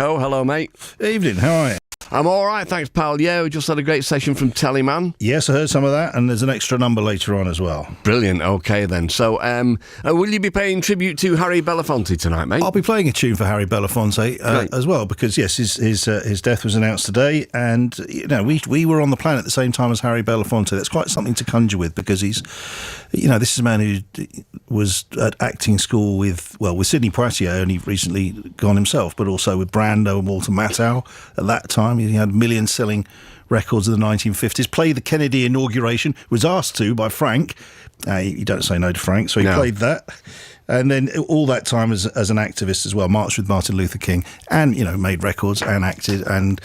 Oh, hello, mate. Evening, how are you? I'm all right, thanks, pal. Yeah, we just had a great session from Tellyman. Yes, I heard some of that, and there's an extra number later on as well. Brilliant, okay then. So, will you be paying tribute to Harry Belafonte tonight, mate? I'll be playing a tune for Harry Belafonte as well, because, yes, his death was announced today, and, you know, we were on the planet at the same time as Harry Belafonte. That's quite something to conjure with, because he's, you know, this is a man who was at acting school with Sidney Poitier, only recently gone himself, but also with Brando and Walter Matthau at that time. He had million-selling records in the 1950s. Played the Kennedy inauguration, was asked to by Frank. You don't say no to Frank, so he played that. And then all that time as an activist as well, marched with Martin Luther King and, you know, made records and acted, and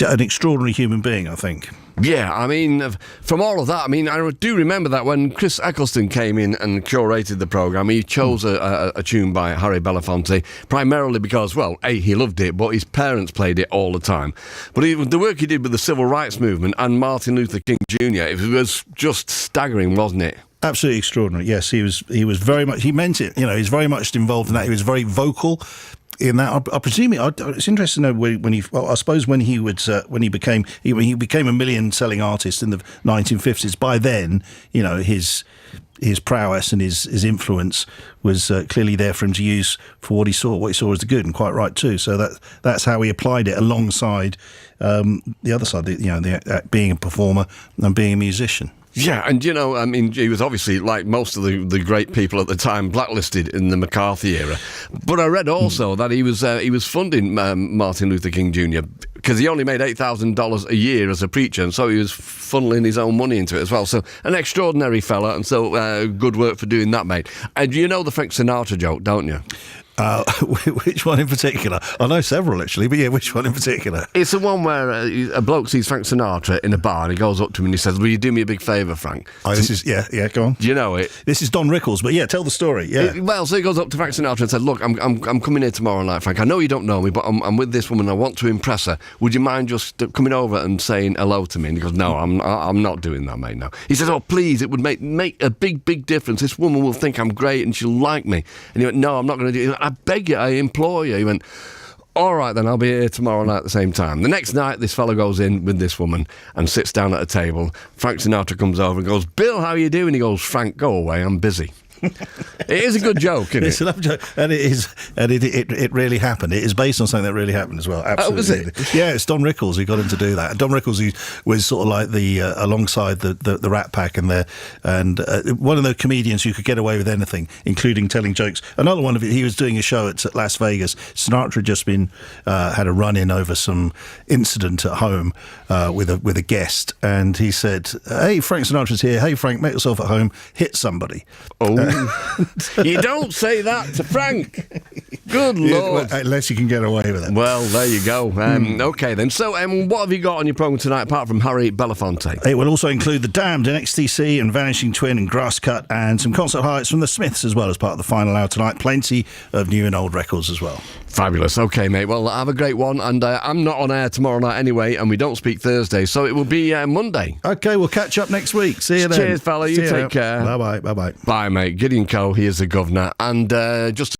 an extraordinary human being, I think. Yeah, I mean, from all of that, I mean, I do remember that when Chris Eccleston came in and curated the programme, he chose a tune by Harry Belafonte, primarily because, well, A, he loved it, but his parents played it all the time. But the work he did with the civil rights movement and Martin Luther King Jr., it was just staggering, wasn't it? Absolutely extraordinary. Yes, he was very much, he meant it, you know, he's very much involved in that. He was very vocal in that. I presume it's interesting to know when he. Well, I suppose when he became a million-selling artist in the 1950s. By then, you know, his prowess and his influence was clearly there for him to use for what he saw as the good, and quite right too. So that's how he applied it alongside the other side, being a performer and being a musician. Yeah, and, you know, I mean, he was obviously, like most of the great people at the time, blacklisted in the McCarthy era. But I read also that he was funding Martin Luther King Jr. because he only made $8,000 a year as a preacher, and so he was funneling his own money into it as well. So an extraordinary fella, and so good work for doing that, mate. And you know the Frank Sinatra joke, don't you? Which one in particular? I know several, actually, but yeah, which one in particular? It's the one where a bloke sees Frank Sinatra in a bar and he goes up to him and he says, "Will you do me a big favour, Frank?" Oh, this is, yeah, go on. Do you know it? This is Don Rickles, but yeah, tell the story, yeah. So he goes up to Frank Sinatra and said, "Look, I'm coming here tomorrow night, Frank. I know you don't know me, but I'm with this woman. I want to impress her. Would you mind just coming over and saying hello to me?" And he goes, "No, I'm not doing that, mate, no." He says, "Oh, please, it would make a big difference. This woman will think I'm great and she'll like me." And he went, "No, I'm not going to do it. I beg you, I implore you." He went, "All right then, I'll be here tomorrow night at the same time." The next night, this fellow goes in with this woman and sits down at a table. Frank Sinatra comes over and goes, "Bill, how are you doing?" He goes, "Frank, go away, I'm busy." It is a good joke, isn't it? It's a lovely joke, and it really happened. It is based on something that really happened as well. Absolutely. Oh, was it? Yeah, it's Don Rickles who got him to do that. Don Rickles, who was sort of like the alongside the Rat Pack and one of the comedians who could get away with anything, including telling jokes. Another one of it, he was doing a show at Las Vegas. Sinatra had just had a run-in over some incident at home with a guest, and he said, "Hey, Frank Sinatra's here. Hey, Frank, make yourself at home. Hit somebody." Oh. You don't say that to Frank. Good Lord. Unless you can get away with it. Well, there you go. Okay then. So what have you got on your programme tonight apart from Harry Belafonte? It will also include The Damned and XTC and Vanishing Twin and Grasscut, and some concert highlights from the Smiths as well as part of the final hour tonight. Plenty of new and old records as well. Fabulous. Okay, mate. Well, have a great one. And I'm not on air tomorrow night anyway, and we don't speak Thursday, so it will be Monday. Okay, we'll catch up next week. See you then. Cheers, fella. You take care. Bye-bye. Bye-bye. Bye, mate. Gideon Co. He is the Guvnor. And just